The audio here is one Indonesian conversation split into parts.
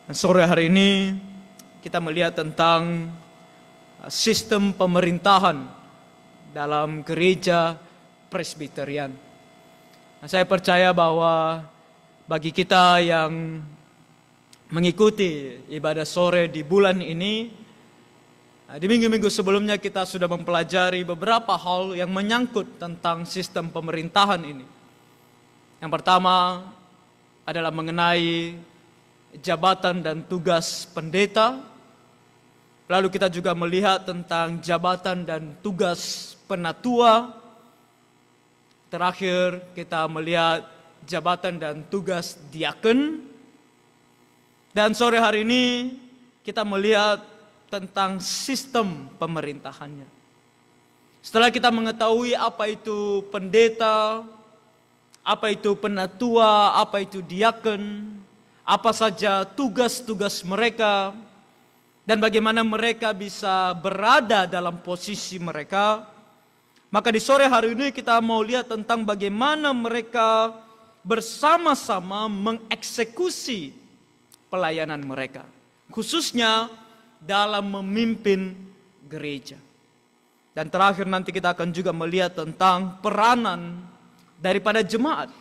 Sore hari ini kita melihat tentang sistem pemerintahan dalam gereja Presbyterian. Saya percaya bahwa bagi kita yang mengikuti ibadah sore di bulan ini, di minggu-minggu sebelumnya kita sudah mempelajari beberapa hal yang menyangkut tentang sistem pemerintahan ini. Yang pertama adalah mengenai jabatan dan tugas pendeta. Lalu kita juga melihat tentang jabatan dan tugas penatua. Terakhir kita melihat jabatan dan tugas diaken. Dan sore hari ini kita melihat tentang sistem pemerintahannya. Setelah kita mengetahui apa itu pendeta, apa itu penatua, apa itu diaken, apa saja tugas-tugas mereka, dan bagaimana mereka bisa berada dalam posisi mereka. Maka di sore hari ini kita mau lihat tentang bagaimana mereka bersama-sama mengeksekusi pelayanan mereka, khususnya dalam memimpin gereja. Dan terakhir nanti kita akan juga melihat tentang peranan daripada jemaat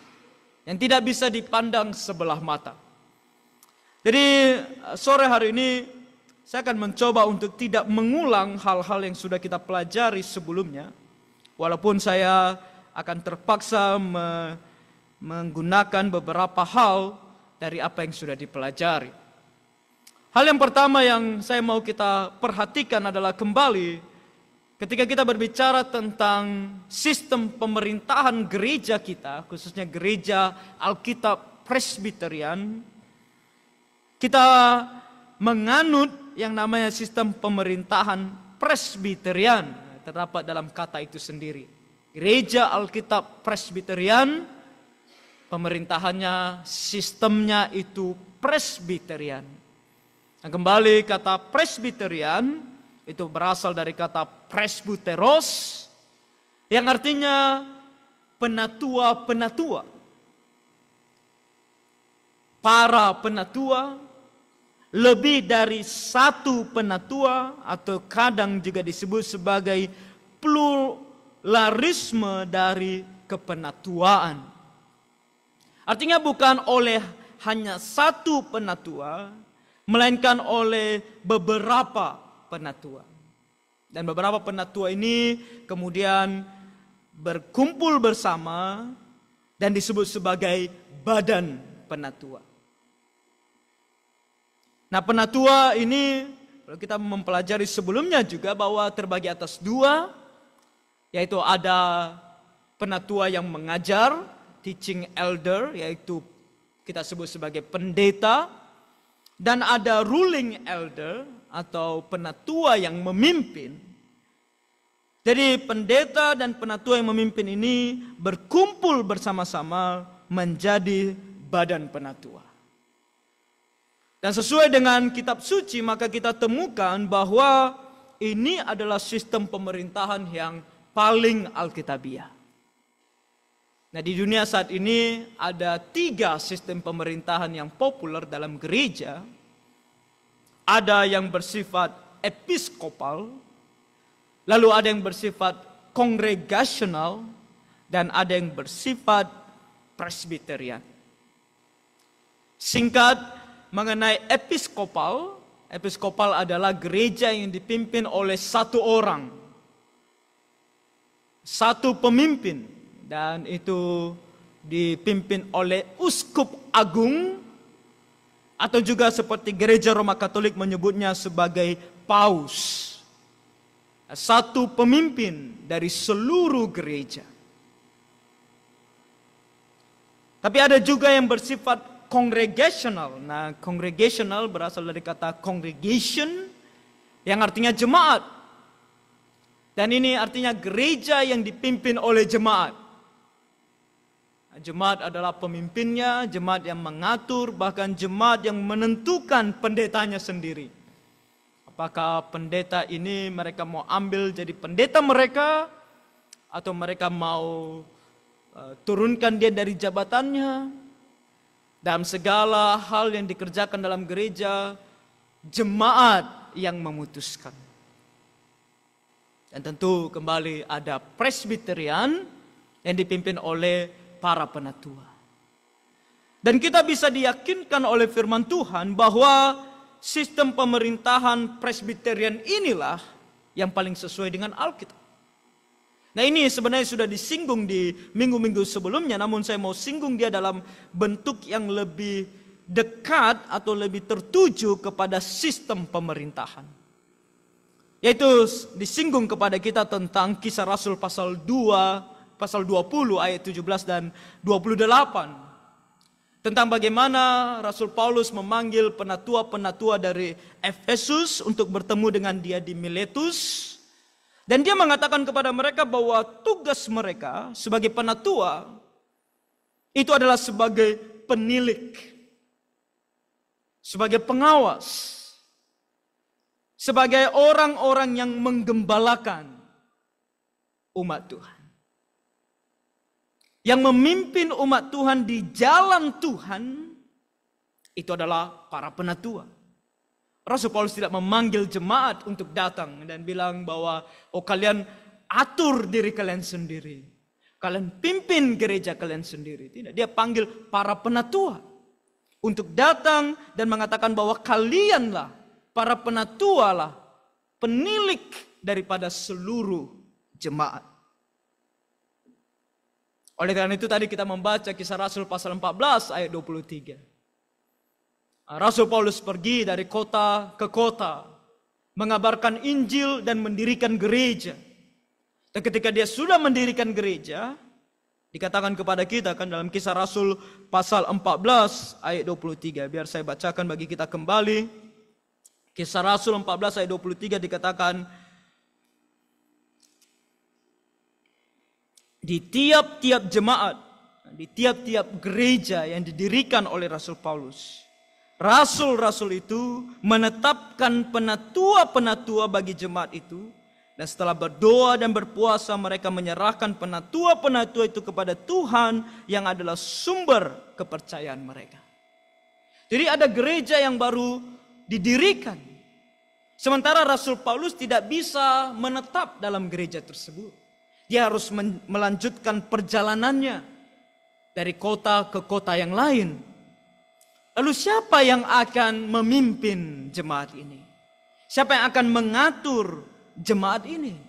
yang tidak bisa dipandang sebelah mata. Jadi sore hari ini saya akan mencoba untuk tidak mengulang hal-hal yang sudah kita pelajari sebelumnya. Walaupun saya akan terpaksa menggunakan beberapa hal dari apa yang sudah dipelajari. Hal yang pertama yang saya mau kita perhatikan adalah kembali ketika kita berbicara tentang sistem pemerintahan gereja kita, khususnya gereja Alkitab Presbyterian, kita menganut yang namanya sistem pemerintahan Presbyterian, terdapat dalam kata itu sendiri. Gereja Alkitab Presbyterian, pemerintahannya, sistemnya itu Presbyterian. Nah, kembali kata Presbyterian itu berasal dari kata presbyteros, yang artinya penatua-penatua. Para penatua, lebih dari satu penatua, atau kadang juga disebut sebagai pluralisme dari kepenatuaan. Artinya bukan oleh hanya satu penatua, melainkan oleh beberapa penatua. Dan beberapa penatua ini kemudian berkumpul bersama dan disebut sebagai badan penatua. Nah, penatua ini kalau kita mempelajari sebelumnya juga bahwa terbagi atas dua, yaitu ada penatua yang mengajar, teaching elder, yaitu kita sebut sebagai pendeta, dan ada ruling elder atau penatua yang memimpin. Jadi pendeta dan penatua yang memimpin ini berkumpul bersama-sama menjadi badan penatua. Dan sesuai dengan kitab suci, maka kita temukan bahwa ini adalah sistem pemerintahan yang paling alkitabiah. Nah, di dunia saat ini ada 3 sistem pemerintahan yang populer dalam gereja. Ada yang bersifat episkopal, lalu ada yang bersifat kongregasional, dan ada yang bersifat presbyterian. Singkat, mengenai episkopal, episkopal adalah gereja yang dipimpin oleh satu orang, satu pemimpin, dan itu dipimpin oleh uskup agung, atau juga seperti gereja Roma Katolik menyebutnya sebagai paus. Satu pemimpin dari seluruh gereja. Tapi ada juga yang bersifat congregational. Nah, congregational berasal dari kata congregation, yang artinya jemaat. Dan ini artinya gereja yang dipimpin oleh jemaat. Nah, jemaat adalah pemimpinnya, jemaat yang mengatur, bahkan jemaat yang menentukan pendetanya sendiri. Apakah pendeta ini mereka mau ambil jadi pendeta mereka, atau mereka mau turunkan dia dari jabatannya, Dalam segala hal yang dikerjakan dalam gereja, jemaat yang memutuskan. Dan tentu kembali ada presbiterian yang dipimpin oleh para penatua. Dan kita bisa diyakinkan oleh firman Tuhan bahwa sistem pemerintahan presbiterian inilah yang paling sesuai dengan Alkitab. Nah, ini sebenarnya sudah disinggung di minggu-minggu sebelumnya, namun saya mau singgung dia dalam bentuk yang lebih dekat atau lebih tertuju kepada sistem pemerintahan. Yaitu disinggung kepada kita tentang Kisah Rasul pasal 2, pasal 20 ayat 17 dan 28. Tentang bagaimana Rasul Paulus memanggil penatua-penatua dari Efesus untuk bertemu dengan dia di Miletus. Dan dia mengatakan kepada mereka bahwa tugas mereka sebagai penatua itu adalah sebagai penilik, sebagai pengawas, sebagai orang-orang yang menggembalakan umat Tuhan. Yang memimpin umat Tuhan di jalan Tuhan itu adalah para penatua. Rasul Paulus tidak memanggil jemaat untuk datang dan bilang bahwa kalian atur diri kalian sendiri. Kalian pimpin gereja kalian sendiri. Tidak, dia panggil para penatua untuk datang dan mengatakan bahwa kalianlah, para penatua lah, penilik daripada seluruh jemaat. Oleh karena itu tadi kita membaca Kisah Rasul pasal 14 ayat 23. Rasul Paulus pergi dari kota ke kota, mengabarkan Injil dan mendirikan gereja. Dan ketika dia sudah mendirikan gereja, dikatakan kepada kita kan dalam Kisah Rasul pasal 14 ayat 23. Biar saya bacakan bagi kita kembali. Kisah Rasul 14 ayat 23 dikatakan, di tiap-tiap jemaat, di tiap-tiap gereja yang didirikan oleh Rasul Paulus, rasul-rasul itu menetapkan penatua-penatua bagi jemaat itu. Dan setelah berdoa dan berpuasa, mereka menyerahkan penatua-penatua itu kepada Tuhan yang adalah sumber kepercayaan mereka. Jadi ada gereja yang baru didirikan. Sementara Rasul Paulus tidak bisa menetap dalam gereja tersebut. Dia harus melanjutkan perjalanannya dari kota ke kota yang lain. Lalu siapa yang akan memimpin jemaat ini? Siapa yang akan mengatur jemaat ini?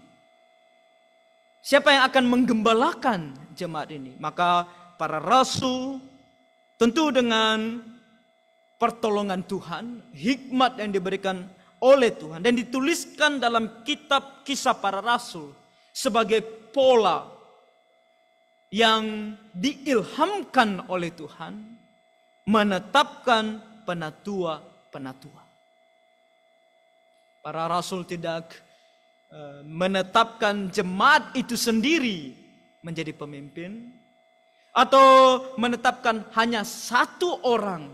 Siapa yang akan menggembalakan jemaat ini? Maka para rasul tentu dengan pertolongan Tuhan, hikmat yang diberikan oleh Tuhan dan dituliskan dalam kitab Kisah Para Rasul sebagai pola yang diilhamkan oleh Tuhan menetapkan penatua-penatua. Para rasul tidak menetapkan jemaat itu sendiri menjadi pemimpin atau menetapkan hanya satu orang,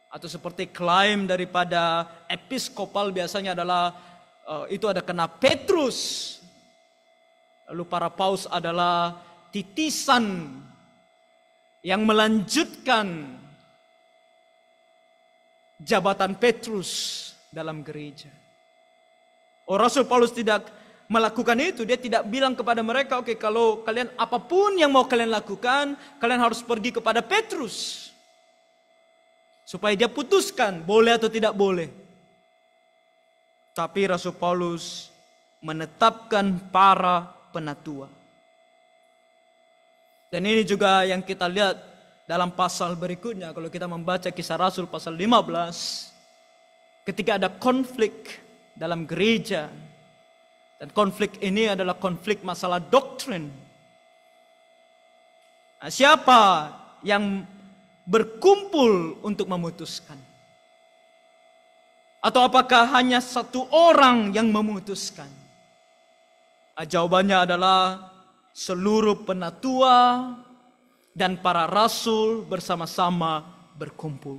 atau seperti klaim daripada episkopal biasanya adalah itu ada kena Petrus. Lalu para paus adalah titisan yang melanjutkan jabatan Petrus dalam gereja. Rasul Paulus tidak melakukan itu. Dia tidak bilang kepada mereka, oke, kalau kalian apapun yang mau kalian lakukan, kalian harus pergi kepada Petrus. Supaya dia putuskan boleh atau tidak boleh. Tapi Rasul Paulus menetapkan para penatua. Dan ini juga yang kita lihat dalam pasal berikutnya. Kalau kita membaca Kisah Rasul pasal 15. Ketika ada konflik dalam gereja. Dan konflik ini adalah konflik masalah doktrin. Nah, siapa yang berkumpul untuk memutuskan? Atau apakah hanya satu orang yang memutuskan? Jawabannya adalah seluruh penatua dan para rasul bersama-sama berkumpul.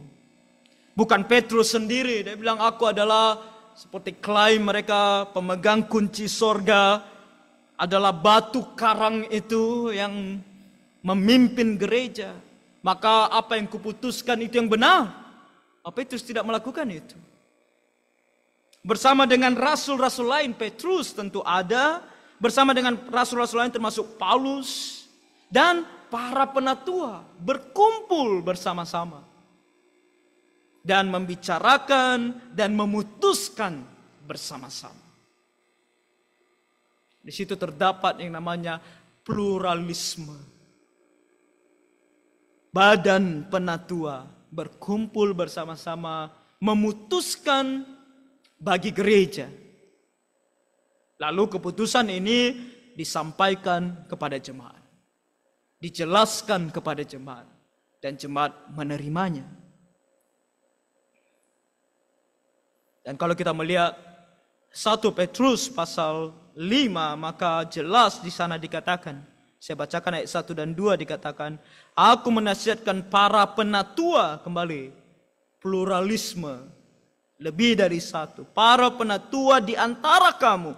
Bukan Petrus sendiri, dia bilang aku adalah seperti klaim mereka pemegang kunci sorga, adalah batu karang itu yang memimpin gereja. maka apa yang kuputuskan itu yang benar. Apa Petrus tidak melakukan itu? Bersama dengan rasul-rasul lain, Petrus tentu ada. Bersama dengan rasul-rasul lain termasuk Paulus. Dan para penatua berkumpul bersama-sama. Dan membicarakan dan memutuskan bersama-sama. Di situ terdapat yang namanya pluralisme. Badan penatua berkumpul bersama-sama memutuskan bagi gereja. Lalu keputusan ini disampaikan kepada jemaat. Dijelaskan kepada jemaat. Dan jemaat menerimanya. Dan kalau kita melihat 1 Petrus pasal 5, maka jelas di sana dikatakan, saya bacakan ayat 1 dan 2 dikatakan, aku menasihatkan para penatua, kembali, pluralisme, lebih dari satu. Para penatua di antara kamu,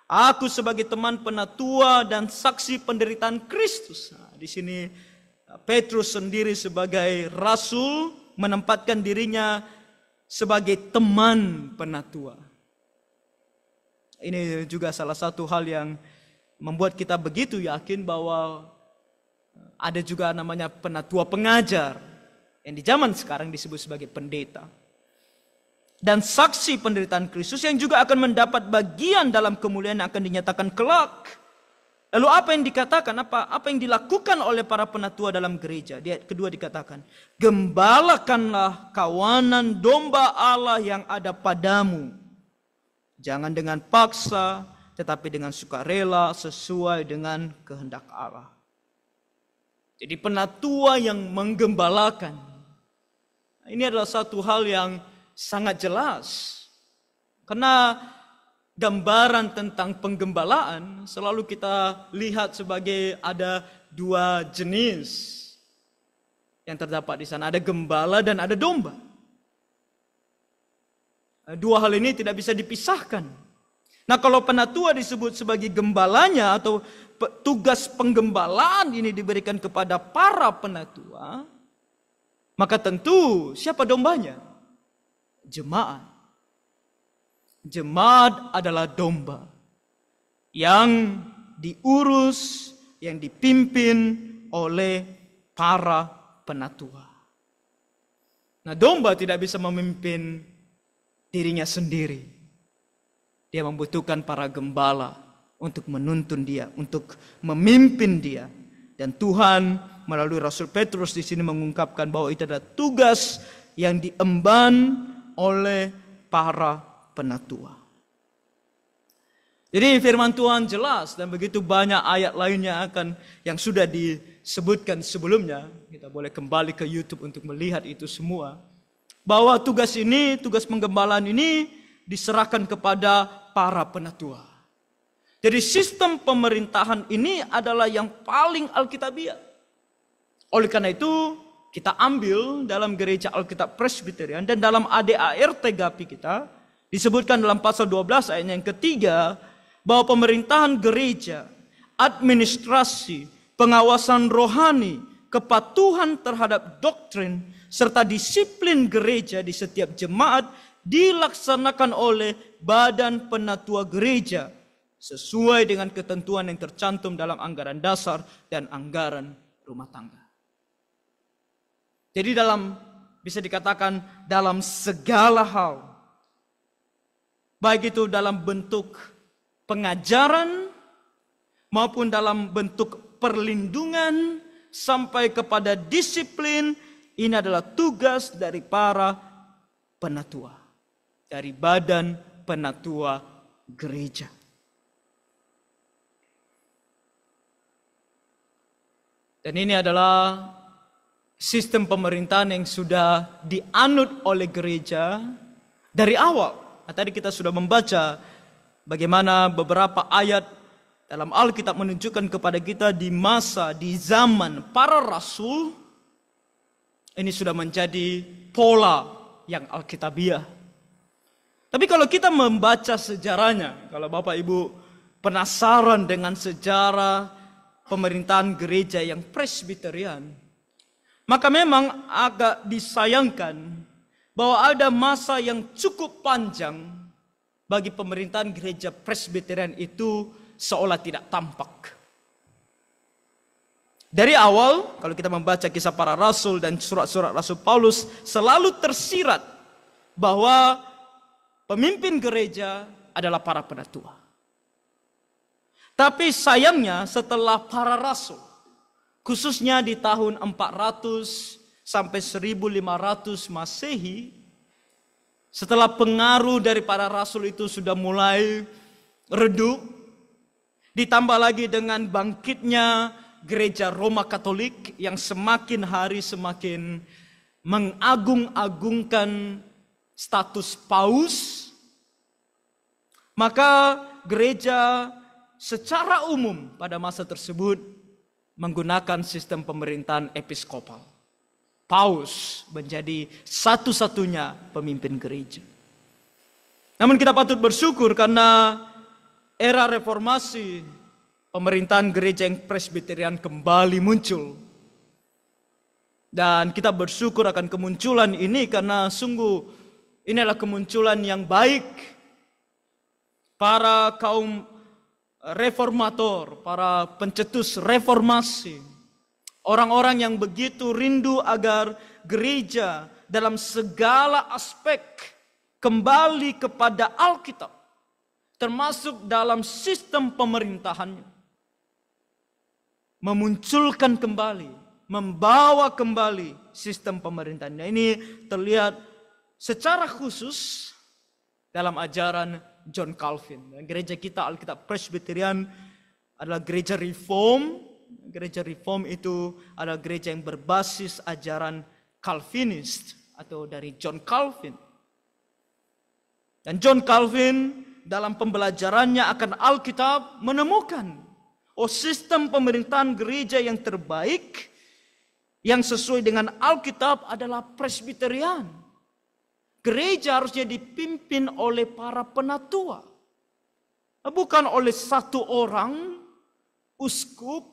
aku sebagai teman penatua dan saksi penderitaan Kristus. Nah, di sini Petrus sendiri sebagai rasul menempatkan dirinya sebagai teman penatua. Ini juga salah satu hal yang membuat kita begitu yakin bahwa ada juga namanya penatua pengajar yang di zaman sekarang disebut sebagai pendeta. Dan saksi penderitaan Kristus yang juga akan mendapat bagian dalam kemuliaan yang akan dinyatakan kelak. Lalu apa yang dikatakan, apa yang dilakukan oleh para penatua dalam gereja? Di ayat kedua dikatakan, gembalakanlah kawanan domba Allah yang ada padamu. Jangan dengan paksa, tetapi dengan sukarela sesuai dengan kehendak Allah. Jadi penatua yang menggembalakan. Ini adalah satu hal yang sangat jelas. Karena gambaran tentang penggembalaan selalu kita lihat sebagai ada dua jenis yang terdapat di sana. Ada gembala dan ada domba. Dua hal ini tidak bisa dipisahkan. Nah, kalau penatua disebut sebagai gembalanya atau tugas penggembalaan ini diberikan kepada para penatua, maka tentu siapa dombanya? Jemaat. Jemaat adalah domba yang diurus, yang dipimpin oleh para penatua. Nah, domba tidak bisa memimpin dirinya sendiri. Dia membutuhkan para gembala untuk menuntun dia, untuk memimpin dia. Dan Tuhan melalui Rasul Petrus di sini mengungkapkan bahwa itu adalah tugas yang diemban oleh para penatua. Jadi firman Tuhan jelas dan begitu banyak ayat lainnya yang sudah disebutkan sebelumnya. Kita boleh kembali ke YouTube untuk melihat itu semua. Bahwa tugas ini, tugas penggembalaan ini diserahkan kepada para penatua. Jadi sistem pemerintahan ini adalah yang paling alkitabiah. Oleh karena itu, kita ambil dalam gereja Alkitab Presbyterian dan dalam ADART GAPI kita, disebutkan dalam pasal 12 ayat yang ketiga, bahwa pemerintahan gereja, administrasi, pengawasan rohani, kepatuhan terhadap doktrin, serta disiplin gereja di setiap jemaat dilaksanakan oleh badan penatua gereja sesuai dengan ketentuan yang tercantum dalam anggaran dasar dan anggaran rumah tangga. Jadi bisa dikatakan dalam segala hal, baik itu dalam bentuk pengajaran maupun dalam bentuk perlindungan sampai kepada disiplin, ini adalah tugas dari para penatua, dari badan penatua gereja. Dan ini adalah sistem pemerintahan yang sudah dianut oleh gereja dari awal. Nah, tadi kita sudah membaca bagaimana beberapa ayat dalam Alkitab menunjukkan kepada kita di masa, di zaman para rasul, ini sudah menjadi pola yang alkitabiah. Tapi kalau kita membaca sejarahnya, kalau Bapak Ibu penasaran dengan sejarah pemerintahan gereja yang Presbyterian, Maka memang agak disayangkan bahwa ada masa yang cukup panjang bagi pemerintahan gereja Presbyterian itu seolah tidak tampak. Dari awal, kalau kita membaca kisah para rasul dan surat-surat Rasul Paulus, selalu tersirat bahwa pemimpin gereja adalah para penatua. Tapi sayangnya setelah para rasul, khususnya di tahun 400 sampai 1500 Masehi, setelah pengaruh dari para rasul itu sudah mulai redup, ditambah lagi dengan bangkitnya gereja Roma Katolik yang semakin hari semakin mengagung-agungkan status paus, maka gereja secara umum pada masa tersebut menggunakan sistem pemerintahan episkopal. Paus menjadi satu-satunya pemimpin gereja. Namun kita patut bersyukur karena era reformasi, pemerintahan gereja yang Presbyterian kembali muncul. Dan kita bersyukur akan kemunculan ini karena sungguh ini adalah kemunculan yang baik. Para kaum reformator, para pencetus reformasi, orang-orang yang begitu rindu agar gereja dalam segala aspek kembali kepada Alkitab, termasuk dalam sistem pemerintahannya, memunculkan kembali, membawa kembali sistem pemerintahannya. Ini terlihat secara khusus dalam ajaran John Calvin. Gereja kita Alkitab Presbyterian adalah gereja reform. Gereja reform itu adalah gereja yang berbasis ajaran Calvinist atau dari John Calvin. Dan John Calvin dalam pembelajarannya akan Alkitab menemukan sistem pemerintahan gereja yang terbaik yang sesuai dengan Alkitab adalah Presbyterian. Gereja harusnya dipimpin oleh para penatua. Bukan oleh satu orang, uskup,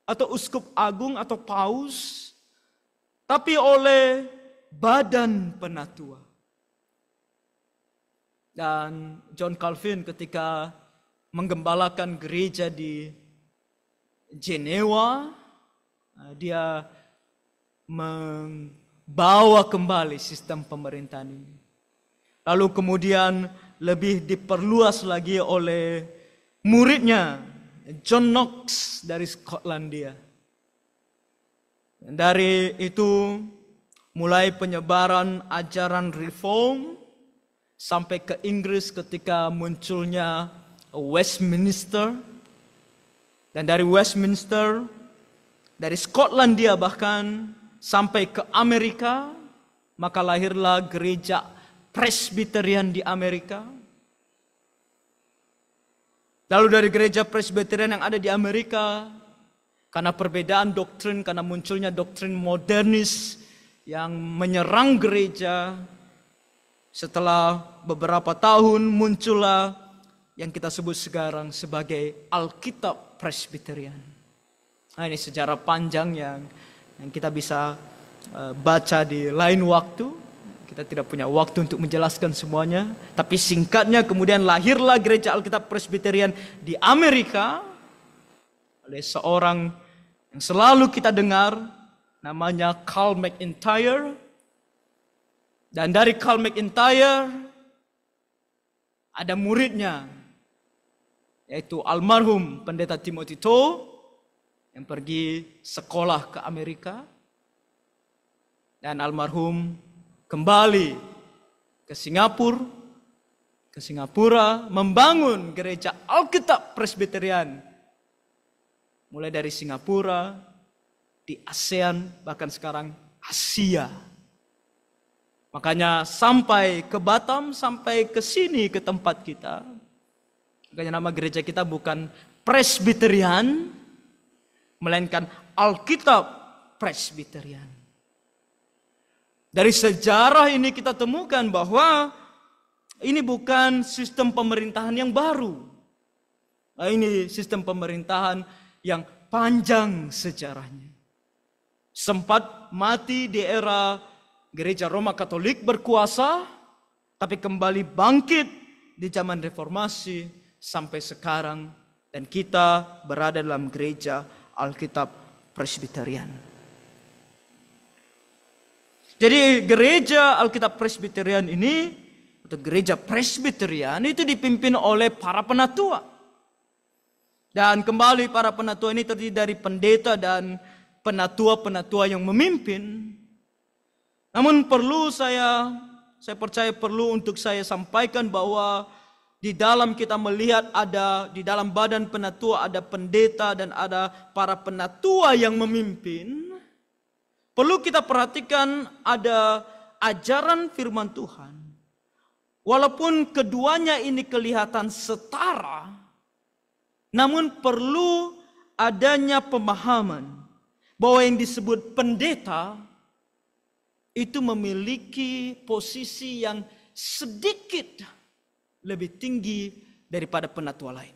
atau uskup agung atau paus. Tapi oleh badan penatua. Dan John Calvin ketika menggembalakan gereja di Jenewa, dia bawa kembali sistem pemerintahan ini. Lalu kemudian lebih diperluas lagi oleh muridnya John Knox dari Skotlandia. Dari itu mulai penyebaran ajaran reform sampai ke Inggris ketika munculnya Westminster. Dan dari Westminster, dari Skotlandia bahkan sampai ke Amerika, maka lahirlah gereja Presbyterian di Amerika. Lalu dari gereja Presbyterian yang ada di Amerika, karena perbedaan doktrin, karena munculnya doktrin modernis yang menyerang gereja, setelah beberapa tahun muncullah yang kita sebut sekarang sebagai Alkitab Presbyterian. Nah, ini sejarah panjang yang kita bisa baca di lain waktu. Kita tidak punya waktu untuk menjelaskan semuanya. Tapi singkatnya kemudian lahirlah gereja Alkitab Presbyterian di Amerika oleh seorang yang selalu kita dengar, namanya Carl McIntyre. Dan dari Carl McIntyre ada muridnya, yaitu almarhum Pendeta Timothy Toe, yang pergi sekolah ke Amerika. Dan almarhum kembali ke Singapura membangun gereja Alkitab Presbyterian. Mulai dari Singapura, di ASEAN, bahkan sekarang Asia. Makanya sampai ke Batam, sampai ke sini ke tempat kita. Makanya nama gereja kita bukan Presbyterian, melainkan Alkitab Presbyterian. Dari sejarah ini kita temukan bahwa ini bukan sistem pemerintahan yang baru. Ini sistem pemerintahan yang panjang sejarahnya. sempat mati di era gereja Roma Katolik berkuasa, tapi kembali bangkit di zaman reformasi sampai sekarang, dan kita berada dalam gereja Alkitab Presbyterian. Jadi gereja Alkitab Presbyterian ini, atau gereja Presbyterian itu dipimpin oleh para penatua. Dan kembali para penatua ini terdiri dari pendeta dan penatua-penatua yang memimpin. Namun perlu saya percaya perlu untuk saya sampaikan bahwa di dalam kita melihat ada, di dalam badan penatua ada pendeta dan ada para penatua yang memimpin. Perlu kita perhatikan ada ajaran firman Tuhan. Walaupun keduanya ini kelihatan setara, namun perlu adanya pemahaman bahwa yang disebut pendeta itu memiliki posisi yang sedikit lebih tinggi daripada penatua lain.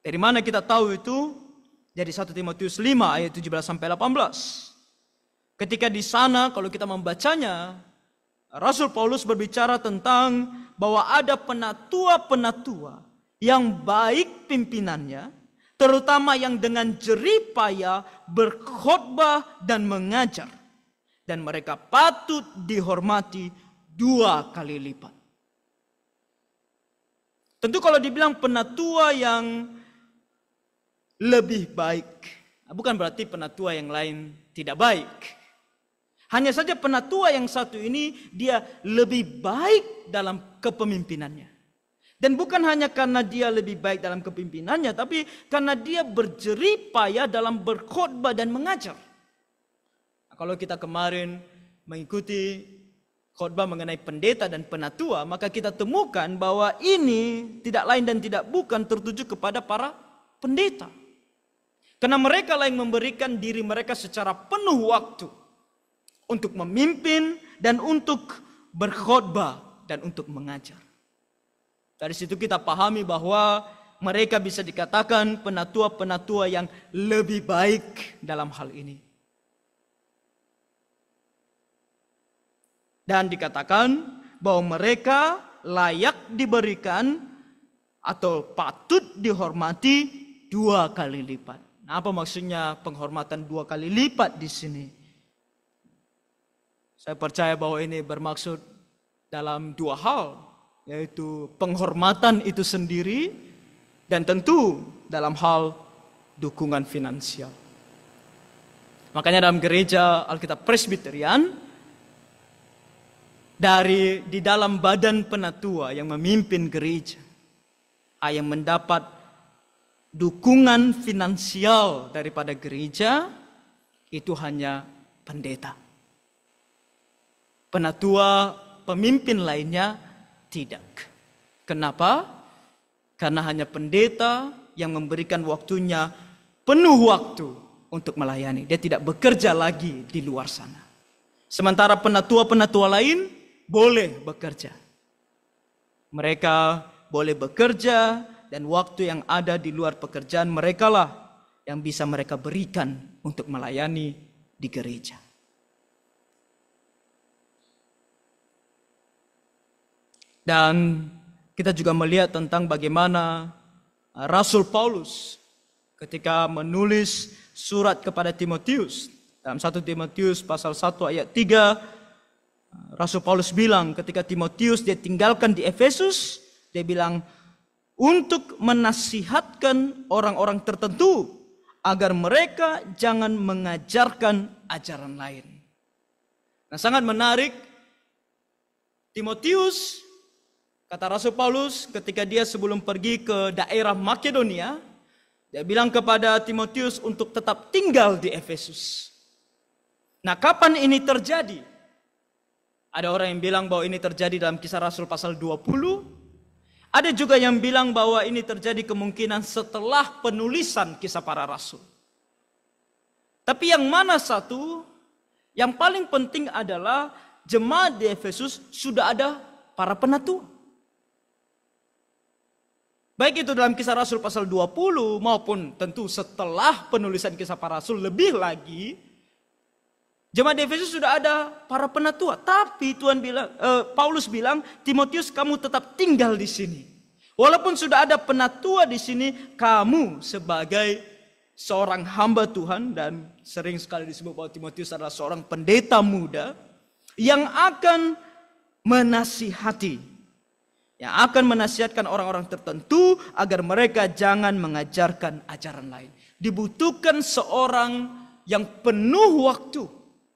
Dari mana kita tahu itu? Dari 1 Timotius 5 ayat 17-18. Ketika di sana kalau kita membacanya, Rasul Paulus berbicara tentang bahwa ada penatua-penatua yang baik pimpinannya, terutama yang dengan jerih payah berkhotbah dan mengajar. Dan mereka patut dihormati 2 kali lipat. Tentu kalau dibilang penatua yang lebih baik, bukan berarti penatua yang lain tidak baik. Hanya saja penatua yang satu ini dia lebih baik dalam kepemimpinannya. Dan bukan hanya karena dia lebih baik dalam kepemimpinannya, tapi karena dia berjerih payah dalam berkhotbah dan mengajar. Nah, kalau kita kemarin mengikuti khotbah mengenai pendeta dan penatua, maka kita temukan bahwa ini tidak lain dan tidak bukan tertuju kepada para pendeta. Karena mereka lah yang memberikan diri mereka secara penuh waktu untuk memimpin dan untuk berkhotbah dan untuk mengajar. Dari situ kita pahami bahwa mereka bisa dikatakan penatua-penatua yang lebih baik dalam hal ini. Dan dikatakan bahwa mereka layak diberikan atau patut dihormati 2 kali lipat. Nah, apa maksudnya penghormatan 2 kali lipat di sini? Saya percaya bahwa ini bermaksud dalam 2 hal, yaitu penghormatan itu sendiri dan tentu dalam hal dukungan finansial. Makanya dalam gereja Alkitab Presbyterian, di dalam badan penatua yang memimpin gereja, yang mendapat dukungan finansial daripada gereja itu hanya pendeta. Penatua, pemimpin lainnya tidak. Kenapa? Karena hanya pendeta yang memberikan waktunya penuh waktu untuk melayani. Dia tidak bekerja lagi di luar sana. Sementara penatua-penatua lain boleh bekerja. Mereka boleh bekerja dan waktu yang ada di luar pekerjaan mereka lah yang bisa mereka berikan untuk melayani di gereja. Dan kita juga melihat tentang bagaimana Rasul Paulus ketika menulis surat kepada Timotius. Dalam 1 Timotius pasal 1 ayat 3, Rasul Paulus bilang ketika Timotius dia tinggalkan di Efesus, dia bilang untuk menasihatkan orang-orang tertentu agar mereka jangan mengajarkan ajaran lain. Nah, sangat menarik. Timotius, kata Rasul Paulus ketika dia sebelum pergi ke daerah Makedonia, dia bilang kepada Timotius untuk tetap tinggal di Efesus. Nah, kapan ini terjadi? Ada orang yang bilang bahwa ini terjadi dalam Kisah Rasul pasal 20. Ada juga yang bilang bahwa ini terjadi kemungkinan setelah penulisan Kisah Para Rasul. Tapi yang mana satu? Yang paling penting adalah jemaat di Efesus sudah ada para penatua. Baik itu dalam Kisah Rasul pasal 20 maupun tentu setelah penulisan Kisah Para Rasul lebih lagi, jemaat di Efesus sudah ada para penatua. Tapi Paulus bilang, Timotius kamu tetap tinggal di sini. Walaupun sudah ada penatua di sini, kamu sebagai seorang hamba Tuhan, dan sering sekali disebut bahwa Timotius adalah seorang pendeta muda yang akan menasihati, yang akan menasihatkan orang-orang tertentu agar mereka jangan mengajarkan ajaran lain. Dibutuhkan seorang yang penuh waktu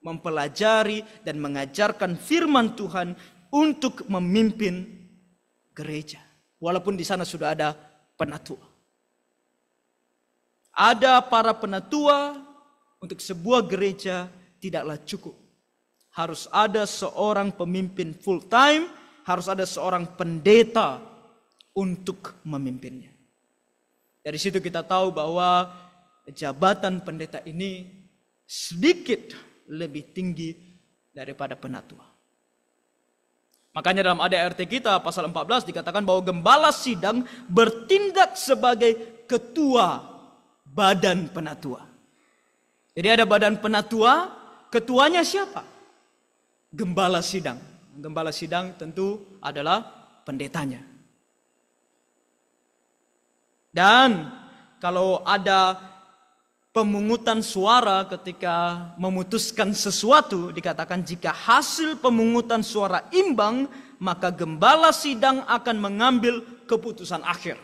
mempelajari dan mengajarkan firman Tuhan untuk memimpin gereja. Walaupun di sana sudah ada penatua. Ada para penatua untuk sebuah gereja tidaklah cukup. Harus ada seorang pemimpin full time, harus ada seorang pendeta untuk memimpinnya. Dari situ kita tahu bahwa jabatan pendeta ini sedikit lebih tinggi daripada penatua. Makanya dalam ADRT kita pasal 14 dikatakan bahwa gembala sidang bertindak sebagai ketua badan penatua. Jadi ada badan penatua, ketuanya siapa? Gembala sidang. Gembala sidang tentu adalah pendetanya. Dan kalau ada pemungutan suara ketika memutuskan sesuatu, dikatakan jika hasil pemungutan suara imbang, maka gembala sidang akan mengambil keputusan akhir.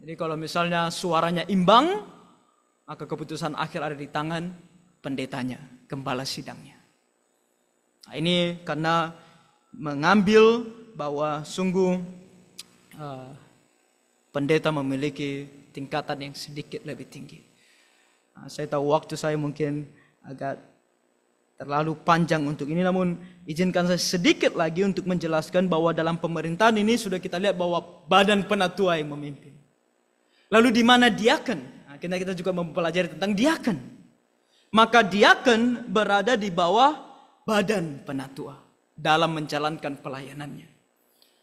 Jadi kalau misalnya suaranya imbang, maka keputusan akhir ada di tangan pendetanya, gembala sidangnya. Nah, ini karena mengambil bahwa sungguh pendeta memiliki tingkatan yang sedikit lebih tinggi. Nah, saya tahu waktu saya mungkin agak terlalu panjang untuk ini, namun izinkan saya sedikit lagi untuk menjelaskan bahwa dalam pemerintahan ini sudah kita lihat bahwa badan penatua yang memimpin. Lalu di mana diaken? Nah, kita juga mempelajari tentang diaken. Maka diaken berada di bawah badan penatua dalam menjalankan pelayanannya.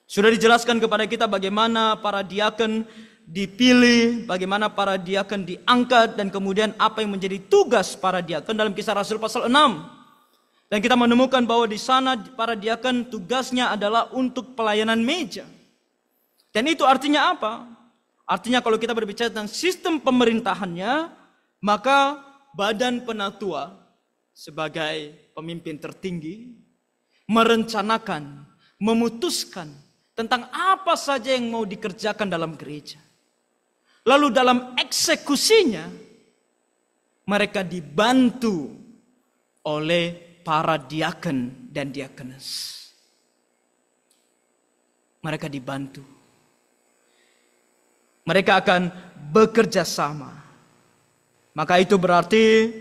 Sudah dijelaskan kepada kita bagaimana para diaken dipilih, bagaimana para diaken diangkat, dan kemudian apa yang menjadi tugas para diaken dalam Kisah Rasul pasal 6. Dan kita menemukan bahwa di sana para diaken tugasnya adalah untuk pelayanan meja. Dan itu artinya apa? Artinya kalau kita berbicara tentang sistem pemerintahannya, maka badan penatua sebagai pemimpin tertinggi merencanakan, memutuskan tentang apa saja yang mau dikerjakan dalam gereja. Lalu dalam eksekusinya mereka dibantu oleh para diaken dan diakenes. Mereka dibantu. Mereka akan bekerja sama. Maka itu berarti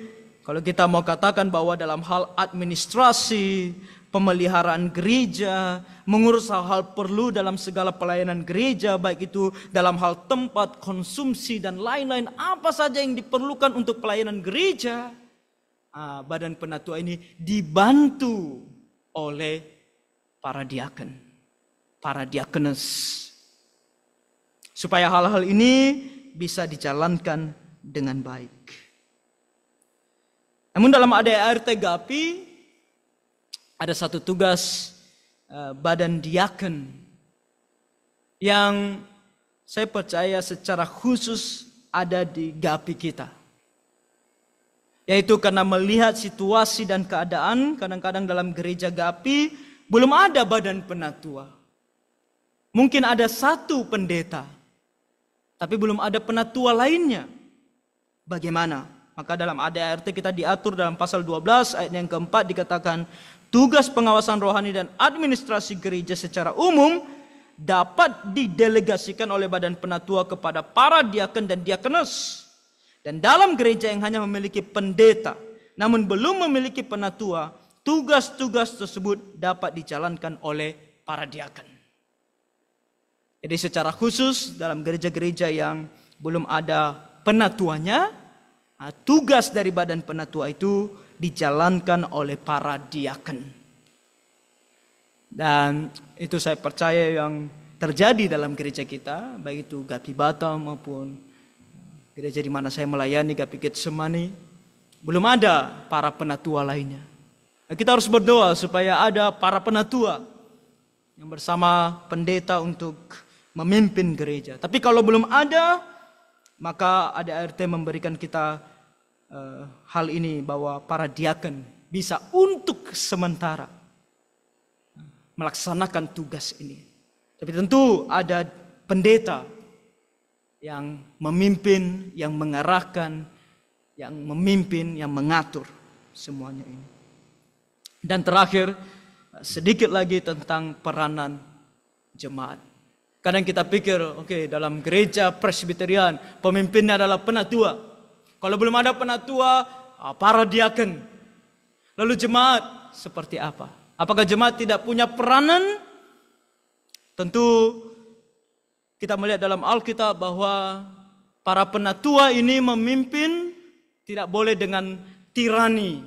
kalau kita mau katakan bahwa dalam hal administrasi, pemeliharaan gereja, mengurus hal-hal perlu dalam segala pelayanan gereja, baik itu dalam hal tempat, konsumsi, dan lain-lain, apa saja yang diperlukan untuk pelayanan gereja, badan penatua ini dibantu oleh para diaken, para diakenes, supaya hal-hal ini bisa dijalankan dengan baik. Namun dalam ADART GAPI ada satu tugas badan diaken yang saya percaya secara khusus ada di GAPI kita. Yaitu karena melihat situasi dan keadaan, kadang-kadang dalam gereja GAPI belum ada badan penatua. Mungkin ada satu pendeta, tapi belum ada penatua lainnya. Bagaimana? Maka dalam ADART kita diatur dalam pasal 12 ayat yang keempat dikatakan, tugas pengawasan rohani dan administrasi gereja secara umum dapat didelegasikan oleh badan penatua kepada para diaken dan diakenes. Dan dalam gereja yang hanya memiliki pendeta, namun belum memiliki penatua, tugas-tugas tersebut dapat dijalankan oleh para diaken. Jadi secara khusus dalam gereja-gereja yang belum ada penatuanya, tugas dari badan penatua itu dijalankan oleh para diaken. Dan itu saya percaya yang terjadi dalam gereja kita, baik itu GAPI Batam maupun gereja di mana saya melayani, GAPI Getsemani, belum ada para penatua lainnya. Nah, kita harus berdoa supaya ada para penatua yang bersama pendeta untuk memimpin gereja. Tapi kalau belum ada, maka ADART memberikan kita hal ini, bahwa para diaken bisa untuk sementara melaksanakan tugas ini. Tapi tentu ada pendeta yang memimpin, yang mengarahkan, yang memimpin, yang mengatur semuanya ini. Dan terakhir, sedikit lagi tentang peranan jemaat. Kadang kita pikir, oke, dalam gereja Presbyterian pemimpinnya adalah penatua. Kalau belum ada penatua, para diaken. Lalu jemaat seperti apa? Apakah jemaat tidak punya peranan? Tentu kita melihat dalam Alkitab bahwa para penatua ini memimpin tidak boleh dengan tirani,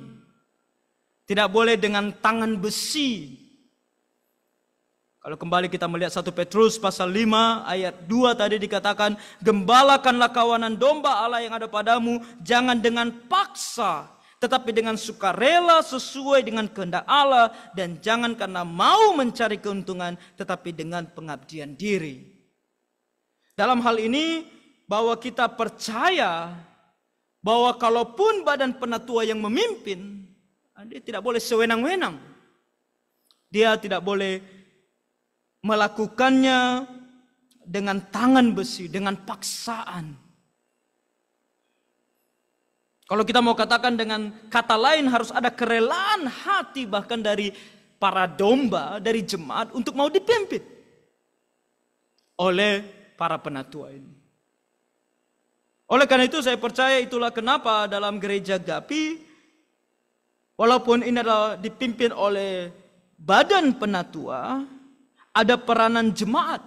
tidak boleh dengan tangan besi. Kalau kembali kita melihat 1 Petrus pasal 5 ayat 2 tadi dikatakan, gembalakanlah kawanan domba Allah yang ada padamu, jangan dengan paksa, tetapi dengan sukarela sesuai dengan kehendak Allah, dan jangan karena mau mencari keuntungan, tetapi dengan pengabdian diri. Dalam hal ini, bahwa kita percaya bahwa kalaupun badan penatua yang memimpin, dia tidak boleh sewenang-wenang. Dia tidak boleh melakukannya dengan tangan besi, dengan paksaan. Kalau kita mau katakan dengan kata lain, harus ada kerelaan hati bahkan dari para domba, dari jemaat untuk mau dipimpin oleh para penatua ini. Oleh karena itu saya percaya itulah kenapa dalam gereja GAPI, walaupun ini adalah dipimpin oleh badan penatua, ada peranan jemaat.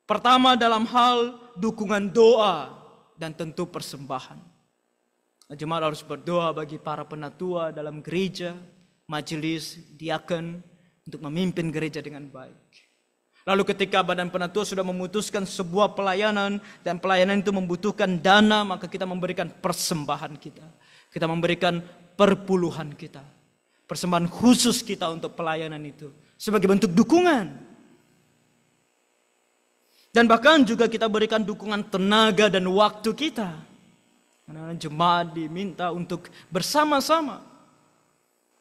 Pertama dalam hal dukungan doa dan tentu persembahan. Jemaat harus berdoa bagi para penatua dalam gereja, majelis, diaken untuk memimpin gereja dengan baik. Lalu ketika badan penatua sudah memutuskan sebuah pelayanan dan pelayanan itu membutuhkan dana, maka kita memberikan persembahan kita. Kita memberikan perpuluhan kita. Persembahan khusus kita untuk pelayanan itu sebagai bentuk dukungan. Dan bahkan juga kita berikan dukungan tenaga dan waktu kita. Karena jemaat diminta untuk bersama-sama.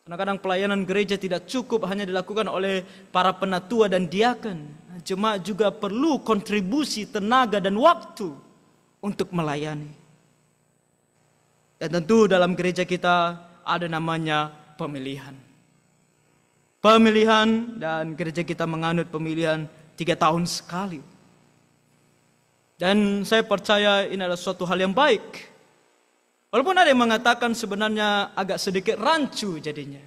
Kadang-kadang pelayanan gereja tidak cukup hanya dilakukan oleh para penatua dan diaken. Jemaat juga perlu kontribusi tenaga dan waktu untuk melayani. Dan tentu dalam gereja kita ada namanya pemilihan. Pemilihan, dan gereja kita menganut pemilihan 3 tahun sekali. Dan saya percaya ini adalah suatu hal yang baik. Walaupun ada yang mengatakan sebenarnya agak sedikit rancu jadinya.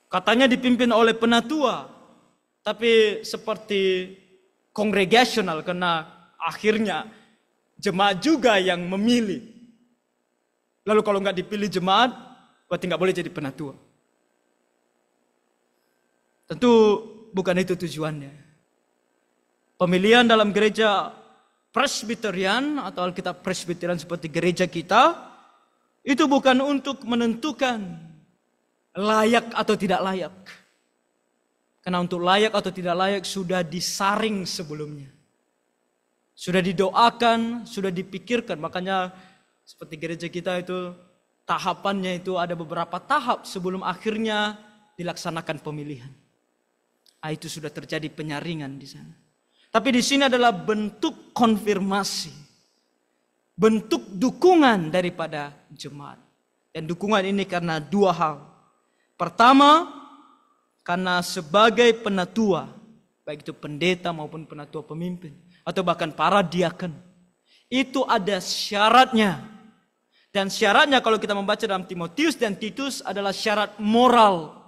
Katanya dipimpin oleh penatua, tapi seperti kongregasional, karena akhirnya jemaat juga yang memilih. Lalu kalau nggak dipilih jemaat, berarti nggak boleh jadi penatua. Tentu bukan itu tujuannya. Pemilihan dalam gereja Presbyterian atau Alkitab Presbyterian seperti gereja kita, itu bukan untuk menentukan layak atau tidak layak. Karena untuk layak atau tidak layak sudah disaring sebelumnya. Sudah didoakan, sudah dipikirkan. Makanya seperti gereja kita itu tahapannya itu ada beberapa tahap sebelum akhirnya dilaksanakan pemilihan. Itu sudah terjadi penyaringan di sana. Tapi di sini adalah bentuk konfirmasi, bentuk dukungan daripada jemaat. Dan dukungan ini karena 2 hal. Pertama, karena sebagai penatua, baik itu pendeta maupun penatua pemimpin, atau bahkan para diaken, itu ada syaratnya. Dan syaratnya kalau kita membaca dalam Timotius dan Titus adalah syarat moral.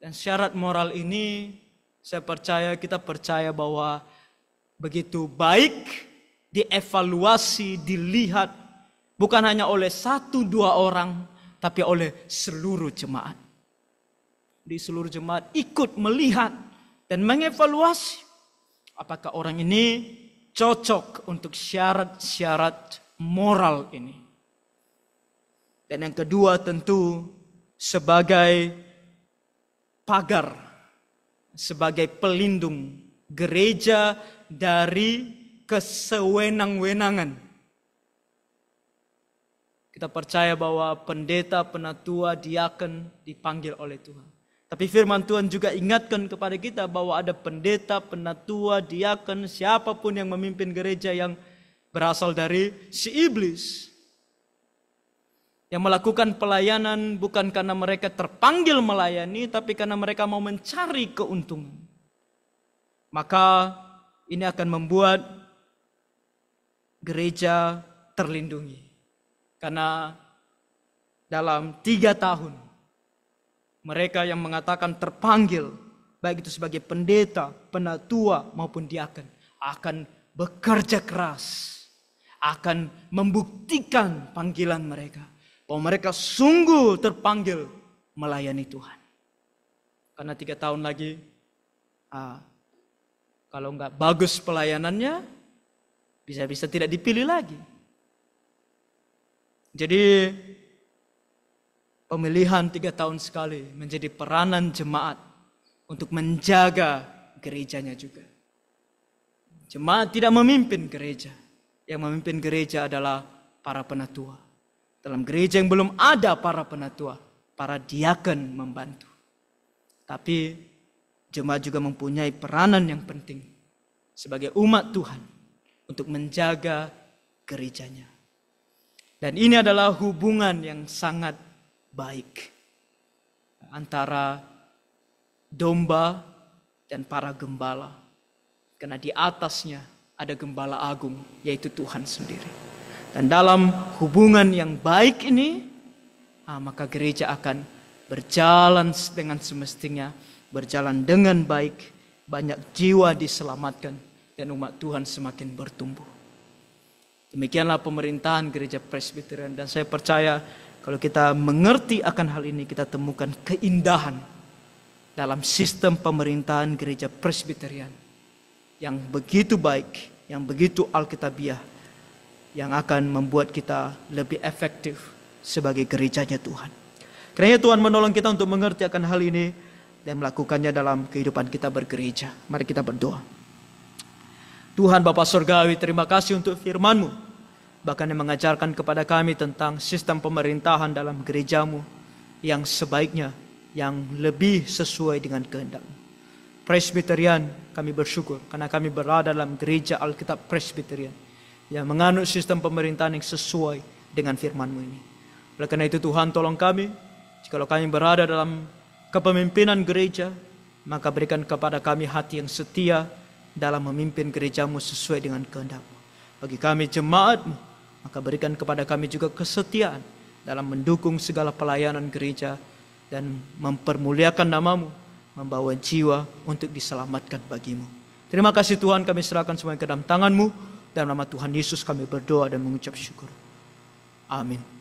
Dan syarat moral ini kita percaya bahwa begitu baik dievaluasi, dilihat bukan hanya oleh 1-2 orang, tapi oleh seluruh jemaat. Di seluruh jemaat ikut melihat dan mengevaluasi. Apakah orang ini cocok untuk syarat-syarat moral ini? Dan yang kedua tentu sebagai pagar, sebagai pelindung gereja dari kesewenang-wenangan. Kita percaya bahwa pendeta, penatua, diaken dipanggil oleh Tuhan. Tapi firman Tuhan juga ingatkan kepada kita bahwa ada pendeta, penatua, diaken, siapapun yang memimpin gereja yang berasal dari si iblis. Yang melakukan pelayanan bukan karena mereka terpanggil melayani, tapi karena mereka mau mencari keuntungan. Maka ini akan membuat gereja terlindungi. Karena dalam 3 tahun, mereka yang mengatakan terpanggil, baik itu sebagai pendeta, penatua maupun diaken, akan bekerja keras, akan membuktikan panggilan mereka, bahwa mereka sungguh terpanggil melayani Tuhan. Karena 3 tahun lagi, kalau nggak bagus pelayanannya, bisa-bisa tidak dipilih lagi. Jadi pemilihan 3 tahun sekali menjadi peranan jemaat untuk menjaga gerejanya juga. Jemaat tidak memimpin gereja. Yang memimpin gereja adalah para penatua. Dalam gereja yang belum ada para penatua, para diaken membantu. Tapi jemaat juga mempunyai peranan yang penting sebagai umat Tuhan untuk menjaga gerejanya. Dan ini adalah hubungan yang sangat baik antara domba dan para gembala. Karena di atasnya ada gembala agung, yaitu Tuhan sendiri. Dan dalam hubungan yang baik ini, maka gereja akan berjalan dengan semestinya, berjalan dengan baik, banyak jiwa diselamatkan, dan umat Tuhan semakin bertumbuh. Demikianlah pemerintahan gereja Presbyterian, dan saya percaya kalau kita mengerti akan hal ini, kita temukan keindahan dalam sistem pemerintahan gereja Presbyterian yang begitu baik, yang begitu alkitabiah, yang akan membuat kita lebih efektif sebagai gerejanya Tuhan. Kiranya Tuhan menolong kita untuk mengerti akan hal ini dan melakukannya dalam kehidupan kita bergereja. Mari kita berdoa. Tuhan Bapa Surgawi, terima kasih untuk firman-Mu, bahkan yang mengajarkan kepada kami tentang sistem pemerintahan dalam gerejamu yang sebaiknya, yang lebih sesuai dengan kehendak-Mu. Presbyterian, kami bersyukur karena kami berada dalam gereja Alkitab Presbyterian yang menganut sistem pemerintahan yang sesuai dengan firman-Mu ini. Oleh karena itu Tuhan, tolong kami, jikalau kami berada dalam kepemimpinan gereja, maka berikan kepada kami hati yang setia dalam memimpin gerejamu sesuai dengan kehendak-Mu. Bagi kami jemaat-Mu, maka berikan kepada kami juga kesetiaan dalam mendukung segala pelayanan gereja dan mempermuliakan nama-Mu, membawa jiwa untuk diselamatkan bagi-Mu. Terima kasih Tuhan, kami serahkan semuanya ke dalam tangan-Mu. Dalam nama Tuhan Yesus kami berdoa dan mengucap syukur. Amin.